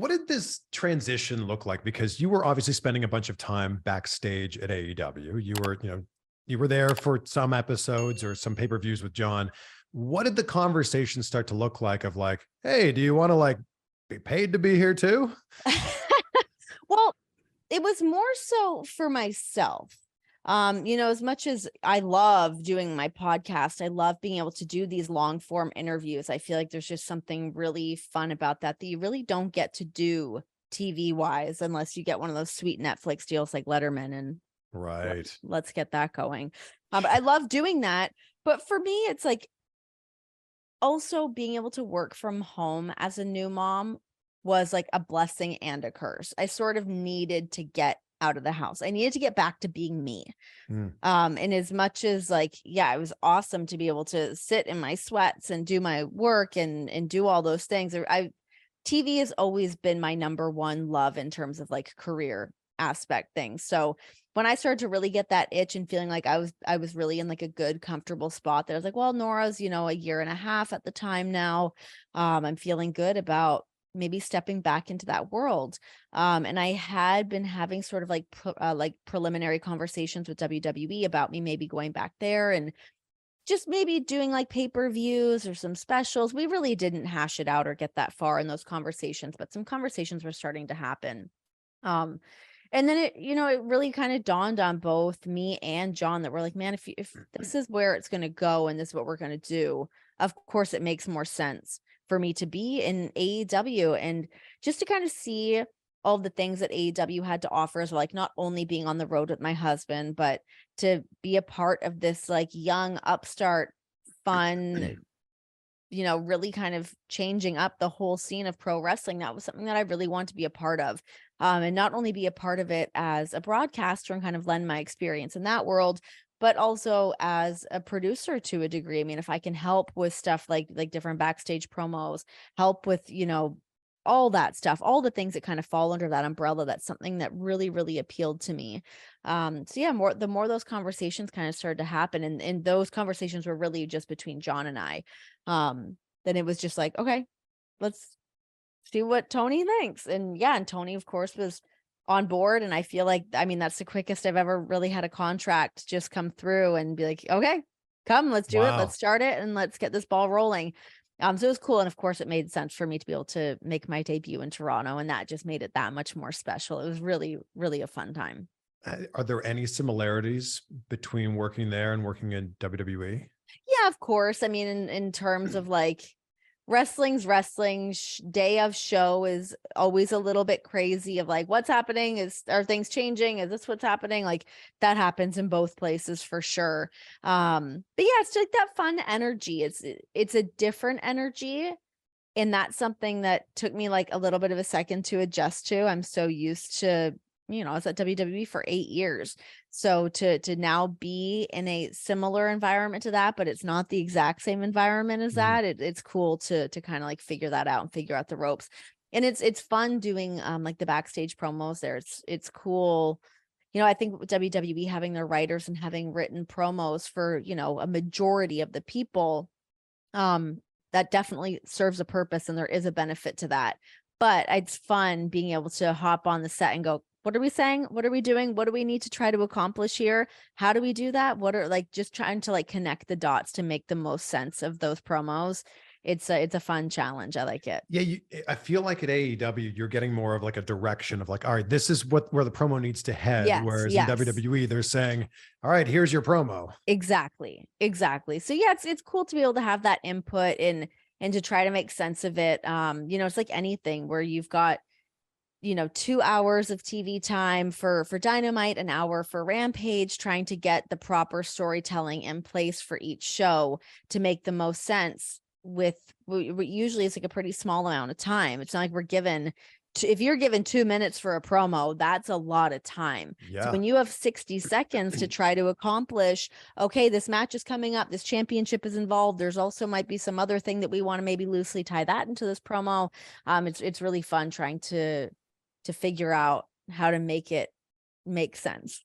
What did this transition look like? Because you were obviously spending a bunch of time backstage at AEW. You were there for some episodes or some pay-per-views with John. What did the conversation start to look like of like, hey, do you want to like be paid to be here too? Well, it was more so for myself. As much as I love doing my podcast, I love being able to do these long form interviews. I feel like there's just something really fun about that you really don't get to do TV wise unless you get one of those sweet Netflix deals like Letterman and Right. let's get that going. But I love doing that. But for me, it's like also being able to work from home as a new mom was like a blessing and a curse. I sort of needed to get out of the house. I needed to get back to being me. Mm. And as much as like, yeah, it was awesome to be able to sit in my sweats and do my work and do all those things. TV has always been my number one love in terms of like career aspect things. So when I started to really get that itch and feeling like I was really in like a good, comfortable spot, that I was like, well, Nora's, a year and a half at the time now. I'm feeling good about maybe stepping back into that world. And I had been having sort of like preliminary conversations with WWE about me maybe going back there and just maybe doing like pay-per-views or some specials. We really didn't hash it out or get that far in those conversations, but some conversations were starting to happen. And then it really kind of dawned on both me and John that we're like, man, if this is where it's going to go and this is what we're going to do, of course it makes more sense for me to be in AEW and just to kind of see all the things that AEW had to offer as well, like not only being on the road with my husband, but to be a part of this like young upstart, fun, really kind of changing up the whole scene of pro wrestling. That was something that I really want to be a part of. And not only be a part of it as a broadcaster and kind of lend my experience in that world, but also as a producer to a degree. I mean, if I can help with stuff like different backstage promos, help with, all that stuff, all the things that kind of fall under that umbrella, that's something that really, really appealed to me. So yeah, the more those conversations kind of started to happen, and those conversations were really just between John and I. Then it was just like, okay, let's see what Tony thinks. And yeah, and Tony, of course, was on board. And I feel like, I mean, that's the quickest I've ever really had a contract just come through and be like, okay, come, let's do it. Let's start it and let's get this ball rolling. So it was cool. And of course, it made sense for me to be able to make my debut in Toronto. And that just made it that much more special. It was really, really a fun time. Are there any similarities between working there and working in WWE? Yeah, of course. I mean, in terms of like wrestling's wrestling, day of show is always a little bit crazy of like, what's happening? Are things changing? Is this what's happening? Like that happens in both places for sure. But yeah, it's like that fun energy. It's a different energy. And that's something that took me like a little bit of a second to adjust to. I'm so used to, I was at WWE for 8 years. So to now be in a similar environment to that, but it's not the exact same environment as that. It's cool to kind of like figure that out and figure out the ropes. And it's fun doing like the backstage promos there. It's cool. I think WWE having their writers and having written promos for, a majority of the people, that definitely serves a purpose and there is a benefit to that. But it's fun being able to hop on the set and go, what are we saying? What are we doing? What do we need to try to accomplish here? How do we do that? What are like just trying to like connect the dots to make the most sense of those promos. It's a fun challenge. I like it. Yeah, I feel like at AEW, you're getting more of like a direction of like, all right, this is where the promo needs to head. Yes, Whereas yes. in WWE, they're saying, all right, here's your promo. Exactly. So yeah, it's cool to be able to have that input and to try to make sense of it. It's like anything where you've got 2 hours of TV time for Dynamite, an hour for Rampage, trying to get the proper storytelling in place for each show to make the most sense with usually it's like a pretty small amount of time. It's not like we're given if you're given 2 minutes for a promo, that's a lot of time. Yeah. So when you have 60 seconds to try to accomplish, okay, this match is coming up, this championship is involved. There's also might be some other thing that we want to maybe loosely tie that into this promo. It's really fun trying to figure out how to make it make sense.